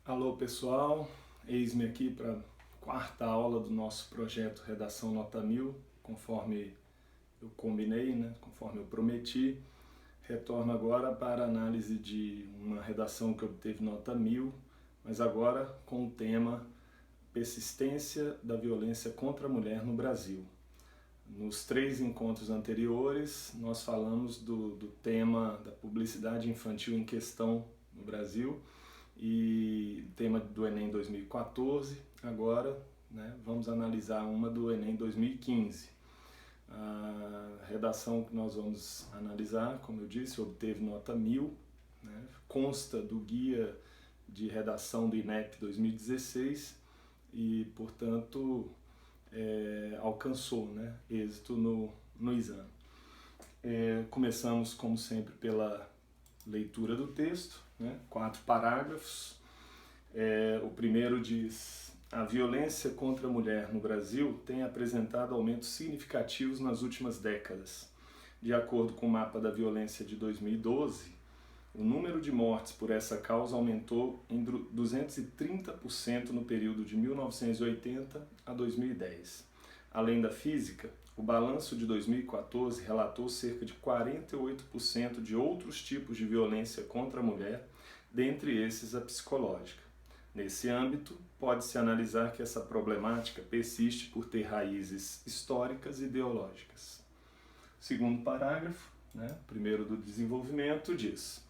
Alô pessoal, eis-me aqui para a quarta aula do nosso projeto Redação Nota 1000, conforme eu combinei, conforme eu prometi. Retorno agora para a análise de uma redação que obteve nota 1000, mas agora com o tema Persistência da violência contra a mulher no Brasil. Nos 3 encontros anteriores, nós falamos do tema da publicidade infantil em questão no Brasil, e tema do Enem 2014. Agora vamos analisar uma do Enem 2015. A redação que nós vamos analisar, como eu disse, obteve nota 1000, consta do guia de redação do INEP 2016 e, portanto, alcançou êxito no exame. Começamos, como sempre, pela leitura do texto, 4 parágrafos. O primeiro diz: a violência contra a mulher no Brasil tem apresentado aumentos significativos nas últimas décadas. De acordo com o mapa da violência de 2012, o número de mortes por essa causa aumentou em 230% no período de 1980 a 2010. Além da física, o balanço de 2014 relatou cerca de 48% de outros tipos de violência contra a mulher, dentre esses a psicológica. Nesse âmbito, pode-se analisar que essa problemática persiste por ter raízes históricas e ideológicas. Segundo parágrafo, primeiro do desenvolvimento, diz: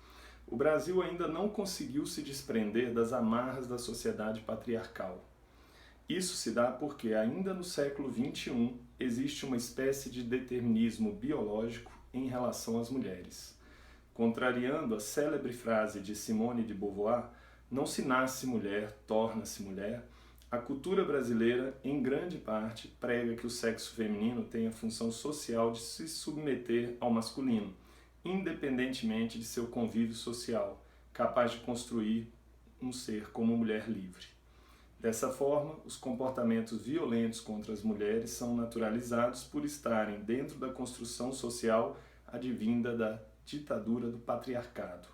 o Brasil ainda não conseguiu se desprender das amarras da sociedade patriarcal. Isso se dá porque, ainda no século XXI, existe uma espécie de determinismo biológico em relação às mulheres. Contrariando a célebre frase de Simone de Beauvoir, não se nasce mulher, torna-se mulher, a cultura brasileira, em grande parte, prega que o sexo feminino tem a função social de se submeter ao masculino, independentemente de seu convívio social, capaz de construir um ser como mulher livre. Dessa forma, os comportamentos violentos contra as mulheres são naturalizados por estarem dentro da construção social advinda da ditadura do patriarcado.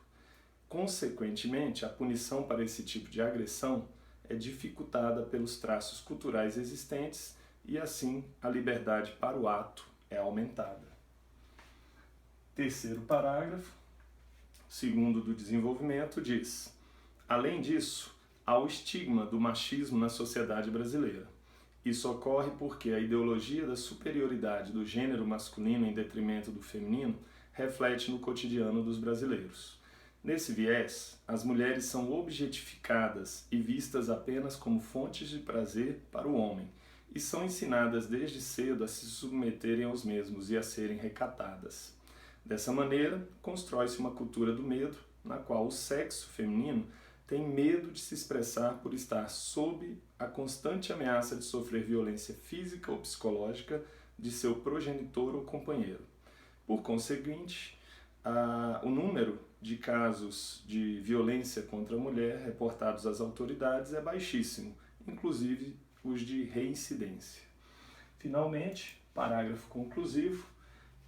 Consequentemente, a punição para esse tipo de agressão é dificultada pelos traços culturais existentes e, assim, a liberdade para o ato é aumentada. Terceiro parágrafo, segundo do desenvolvimento, diz: além disso, há o estigma do machismo na sociedade brasileira. Isso ocorre porque a ideologia da superioridade do gênero masculino em detrimento do feminino reflete no cotidiano dos brasileiros. Nesse viés, as mulheres são objetificadas e vistas apenas como fontes de prazer para o homem, e são ensinadas desde cedo a se submeterem aos mesmos e a serem recatadas. Dessa maneira, constrói-se uma cultura do medo, na qual o sexo feminino tem medo de se expressar por estar sob a constante ameaça de sofrer violência física ou psicológica de seu progenitor ou companheiro. Por conseguinte, o número de casos de violência contra a mulher reportados às autoridades é baixíssimo, inclusive os de reincidência. Finalmente, parágrafo conclusivo,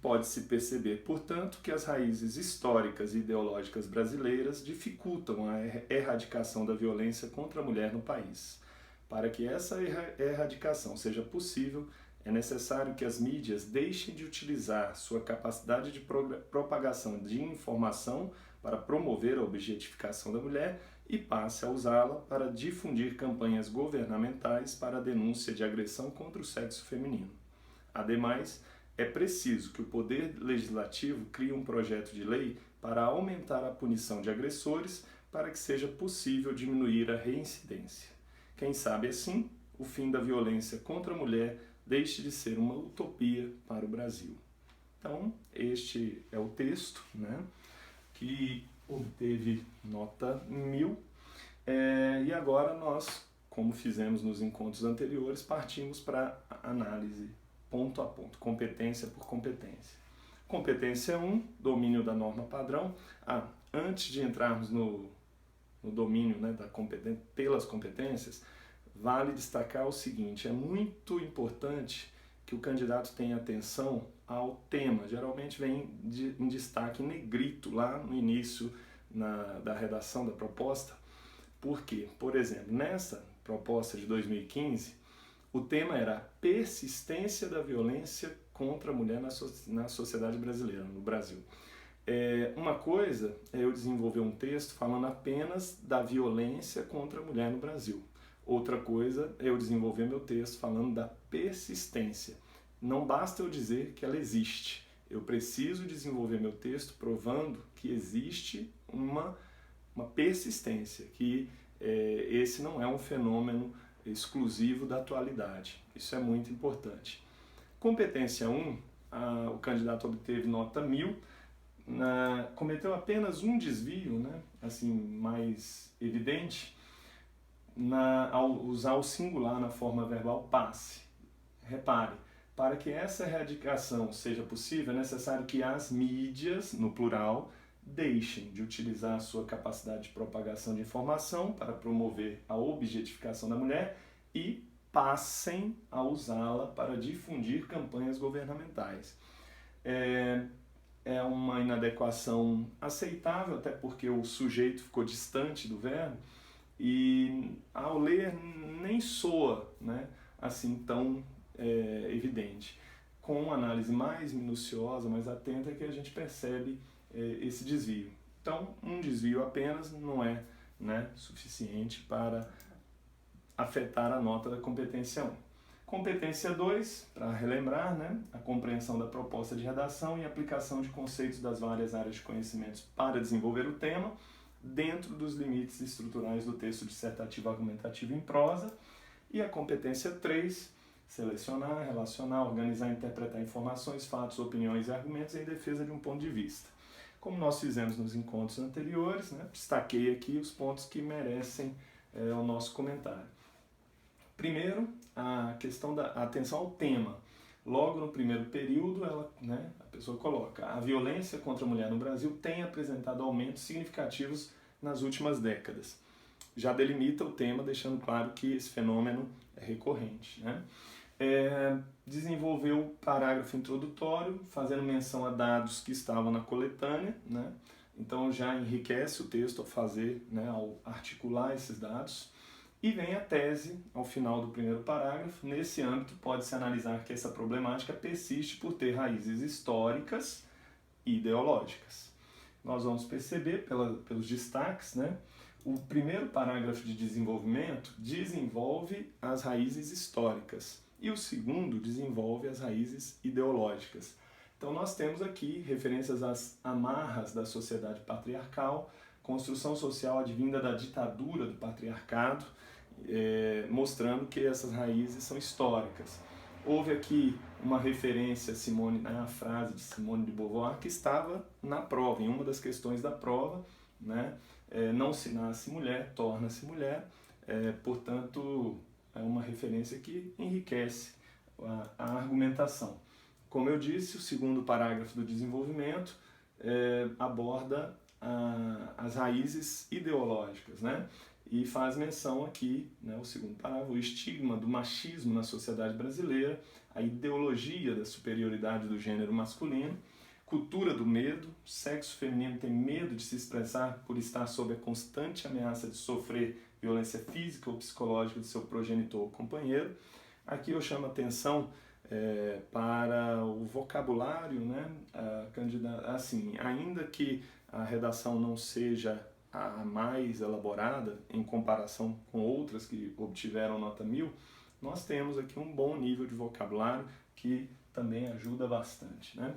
pode-se perceber, portanto, que as raízes históricas e ideológicas brasileiras dificultam a erradicação da violência contra a mulher no país. Para que essa erradicação seja possível, é necessário que as mídias deixem de utilizar sua capacidade de propagação de informação para promover a objetificação da mulher e passe a usá-la para difundir campanhas governamentais para a denúncia de agressão contra o sexo feminino. Ademais, é preciso que o Poder Legislativo crie um projeto de lei para aumentar a punição de agressores para que seja possível diminuir a reincidência. Quem sabe assim, o fim da violência contra a mulher deixe de ser uma utopia para o Brasil. Então, este é o texto, que obteve nota 1000. E agora nós, como fizemos nos encontros anteriores, partimos para a análise ponto a ponto, competência por competência. Competência 1, domínio da norma padrão. Antes de entrarmos no domínio pelas competências, vale destacar o seguinte: é muito importante que o candidato tenha atenção ao tema. Geralmente vem em destaque em negrito lá no início da redação da proposta, Por quê? Por exemplo, nessa proposta de 2015, o tema era a persistência da violência contra a mulher na sociedade brasileira, no Brasil. Uma coisa é eu desenvolver um texto falando apenas da violência contra a mulher no Brasil. Outra coisa é eu desenvolver meu texto falando da persistência. Não basta eu dizer que ela existe. Eu preciso desenvolver meu texto provando que existe uma persistência, que esse não é um fenômeno exclusivo da atualidade. Isso é muito importante. Competência 1, o candidato obteve nota 1000, cometeu apenas um desvio, né, assim, mais evidente, ao usar o singular na forma verbal passe. Repare, para que essa erradicação seja possível, é necessário que as mídias, no plural, deixem de utilizar a sua capacidade de propagação de informação para promover a objetificação da mulher e passem a usá-la para difundir campanhas governamentais. É uma inadequação aceitável, até porque o sujeito ficou distante do verbo e ao ler nem soa, né, assim tão evidente. Com uma análise mais minuciosa, mais atenta, é que a gente percebe esse desvio. Então, um desvio apenas não é, né, suficiente para afetar a nota da competência 1. Competência 2, para relembrar, né, a compreensão da proposta de redação e aplicação de conceitos das várias áreas de conhecimentos para desenvolver o tema, dentro dos limites estruturais do texto dissertativo argumentativo em prosa. E a competência 3, selecionar, relacionar, organizar e interpretar informações, fatos, opiniões e argumentos em defesa de um ponto de vista. Como nós fizemos nos encontros anteriores, né, destaquei aqui os pontos que merecem o nosso comentário. Primeiro, a questão da atenção ao tema. Logo no primeiro período, a pessoa coloca: a violência contra a mulher no Brasil tem apresentado aumentos significativos nas últimas décadas. Já delimita o tema, deixando claro que esse fenômeno é recorrente, né? Desenvolveu o parágrafo introdutório, fazendo menção a dados que estavam na coletânea, né? Então já enriquece o texto ao fazer, né, ao articular esses dados. E vem a tese ao final do primeiro parágrafo. Nesse âmbito, pode-se analisar que essa problemática persiste por ter raízes históricas e ideológicas. Nós vamos perceber pelos destaques, né? O primeiro parágrafo de desenvolvimento desenvolve as raízes históricas e o segundo desenvolve as raízes ideológicas. Então nós temos aqui referências às amarras da sociedade patriarcal, construção social advinda da ditadura do patriarcado, mostrando que essas raízes são históricas. Houve aqui uma referência à frase de Simone de Beauvoir que estava na prova, em uma das questões da prova, né? Não se nasce mulher, torna-se mulher. Portanto, é uma referência que enriquece a argumentação. Como eu disse, o segundo parágrafo do desenvolvimento aborda as raízes ideológicas, né? E faz menção aqui, né, o segundo parágrafo, o estigma do machismo na sociedade brasileira, a ideologia da superioridade do gênero masculino, cultura do medo, sexo feminino tem medo de se expressar por estar sob a constante ameaça de sofrer violência física ou psicológica de seu progenitor ou companheiro. Aqui eu chamo a atenção para o vocabulário, né, assim, ainda que a redação não seja a mais elaborada em comparação com outras que obtiveram nota 1000, nós temos aqui um bom nível de vocabulário que também ajuda bastante, né?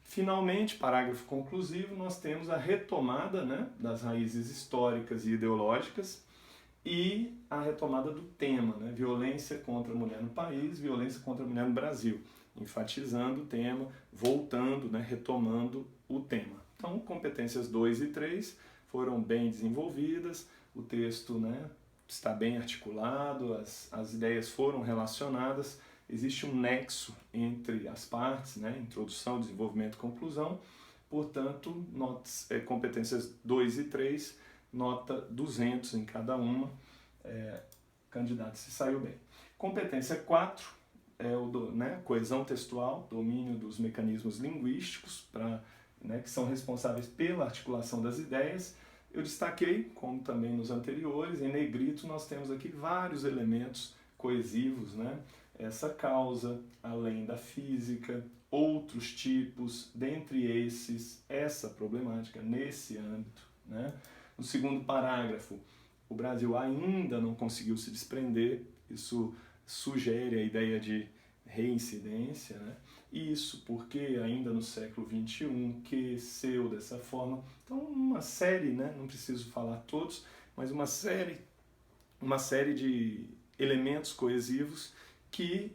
Finalmente, parágrafo conclusivo, nós temos a retomada, né, das raízes históricas e ideológicas e a retomada do tema, né, violência contra a mulher no país, violência contra a mulher no Brasil, enfatizando o tema, voltando, né, retomando o tema. Então, competências 2 e 3 foram bem desenvolvidas, o texto, né, está bem articulado, as ideias foram relacionadas, existe um nexo entre as partes, né, introdução, desenvolvimento e conclusão, portanto, competências 2 e 3, nota 200 em cada uma, candidato se saiu bem. Competência 4 é coesão textual, domínio dos mecanismos linguísticos, que são responsáveis pela articulação das ideias. Eu destaquei, como também nos anteriores, em negrito nós temos aqui vários elementos coesivos, né? Essa causa, além da física, outros tipos, dentre esses, essa problemática nesse âmbito, né? No segundo parágrafo, o Brasil ainda não conseguiu se desprender, isso sugere a ideia de reincidência, né? Isso porque ainda no século XXI aqueceu dessa forma. Então uma série, né? Não preciso falar todos, mas uma série de elementos coesivos que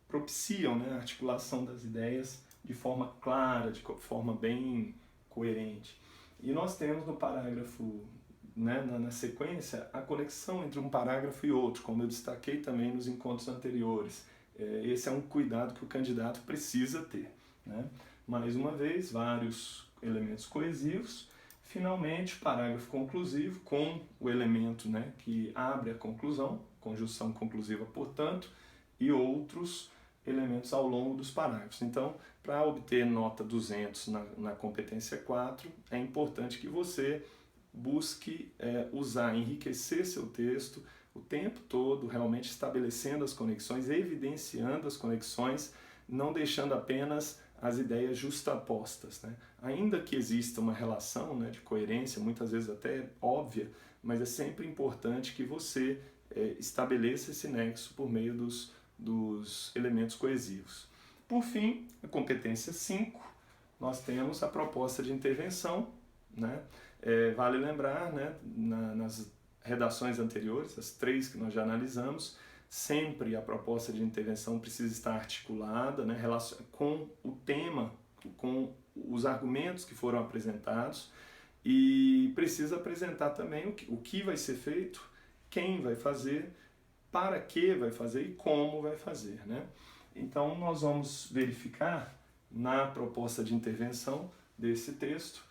propiciam, né, a articulação das ideias de forma clara, de forma bem coerente. E nós temos no parágrafo, né, na sequência, a conexão entre um parágrafo e outro, como eu destaquei também nos encontros anteriores. Esse é um cuidado que o candidato precisa ter, né? Mais uma vez, vários elementos coesivos. Finalmente, parágrafo conclusivo com o elemento, né, que abre a conclusão, conjunção conclusiva, portanto, e outros elementos ao longo dos parágrafos. Então, para obter nota 200 na competência 4, é importante que você busque enriquecer seu texto o tempo todo, realmente estabelecendo as conexões, evidenciando as conexões, não deixando apenas as ideias justapostas, né? Ainda que exista uma relação, né, de coerência, muitas vezes até óbvia, mas é sempre importante que você estabeleça esse nexo por meio dos elementos coesivos. Por fim, a competência 5, nós temos a proposta de intervenção, né? Vale lembrar, né, nas redações anteriores, as 3 que nós já analisamos, sempre a proposta de intervenção precisa estar articulada, né, com o tema, com os argumentos que foram apresentados, e precisa apresentar também o que vai ser feito, quem vai fazer, para que vai fazer e como vai fazer, né? Então nós vamos verificar na proposta de intervenção desse texto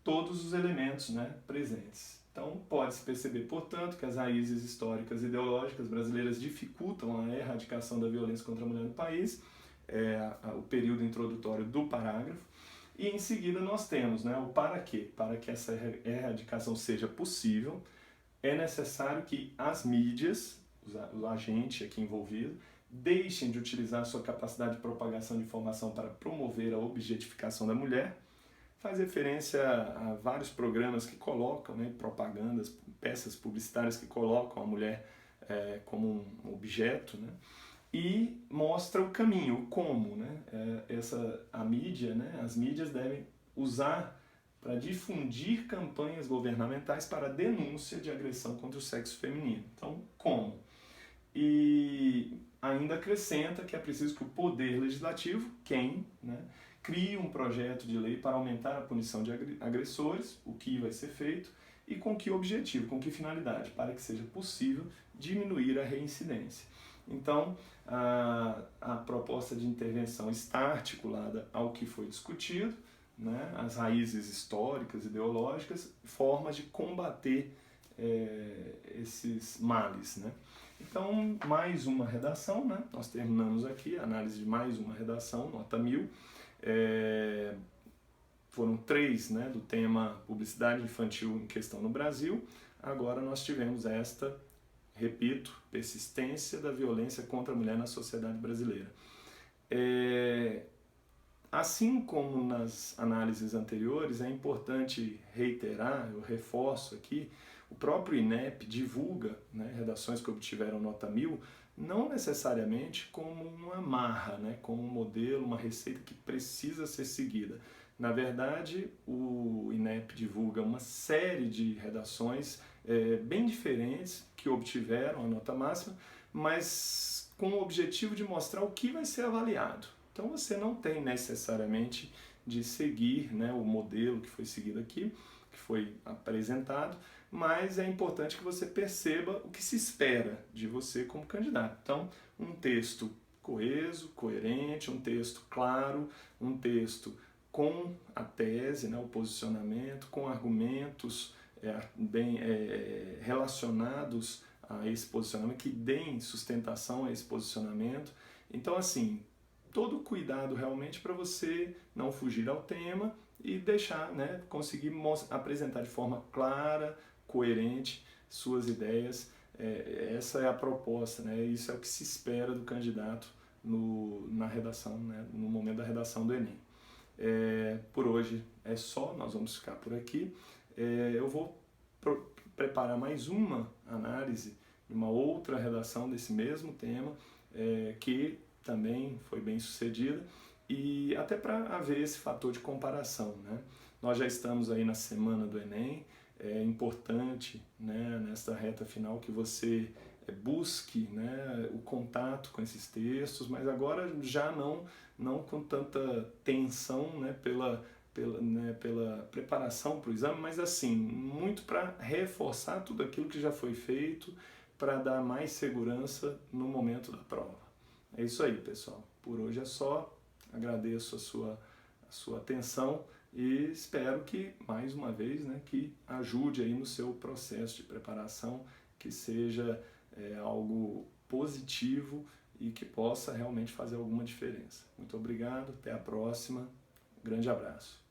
todos os elementos, né, presentes. Então pode-se perceber, portanto, que as raízes históricas e ideológicas brasileiras dificultam a erradicação da violência contra a mulher no país, o período introdutório do parágrafo, e em seguida nós temos, né, o para quê. Para que essa erradicação seja possível, é necessário que as mídias, o agente aqui envolvido, deixem de utilizar sua capacidade de propagação de informação para promover a objetificação da mulher. Faz referência a vários programas que colocam, né, propagandas, peças publicitárias que colocam a mulher como um objeto, né, e mostra o caminho, o como, né, a mídia, né, as mídias devem usar para difundir campanhas governamentais para denúncia de agressão contra o sexo feminino. Então, como? E ainda acrescenta que é preciso que o poder legislativo, né, crie um projeto de lei para aumentar a punição de agressores, o que vai ser feito, e com que objetivo, com que finalidade, para que seja possível diminuir a reincidência. Então, a proposta de intervenção está articulada ao que foi discutido, né, as raízes históricas, ideológicas, formas de combater esses males, né? Então, mais uma redação, né? Nós terminamos aqui a análise de mais uma redação, nota 1000. Foram 3, né, do tema publicidade infantil em questão no Brasil. Agora nós tivemos esta, repito, persistência da violência contra a mulher na sociedade brasileira. Assim como nas análises anteriores, é importante reiterar, eu reforço aqui, o próprio INEP divulga, né, redações que obtiveram nota 1000, não necessariamente como uma marra, né, como um modelo, uma receita que precisa ser seguida. Na verdade, o INEP divulga uma série de redações bem diferentes que obtiveram a nota máxima, mas com o objetivo de mostrar o que vai ser avaliado. Então você não tem necessariamente de seguir, né, o modelo que foi seguido aqui, que foi apresentado, mas é importante que você perceba o que se espera de você como candidato. Então, um texto coeso, coerente, um texto claro, um texto com a tese, né, o posicionamento, com argumentos bem relacionados a esse posicionamento, que deem sustentação a esse posicionamento. Então, assim, todo cuidado realmente para você não fugir ao tema e deixar, né, conseguir apresentar de forma clara, coerente suas ideias. Essa é a proposta, né? Isso é o que se espera do candidato na redação, né, no momento da redação do Enem. Por hoje é só, nós vamos ficar por aqui. Eu vou preparar mais uma análise, uma outra redação desse mesmo tema, que também foi bem sucedida, e até para haver esse fator de comparação, né? Nós já estamos aí na semana do Enem, é importante, né, nesta reta final que você busque, né, o contato com esses textos, mas agora já não com tanta tensão, né, pela preparação para o exame, mas assim, muito para reforçar tudo aquilo que já foi feito, para dar mais segurança no momento da prova. É isso aí, pessoal. Por hoje é só. Agradeço a sua atenção e espero que, mais uma vez, né, que ajude aí no seu processo de preparação, que seja algo positivo e que possa realmente fazer alguma diferença. Muito obrigado, até a próxima, grande abraço.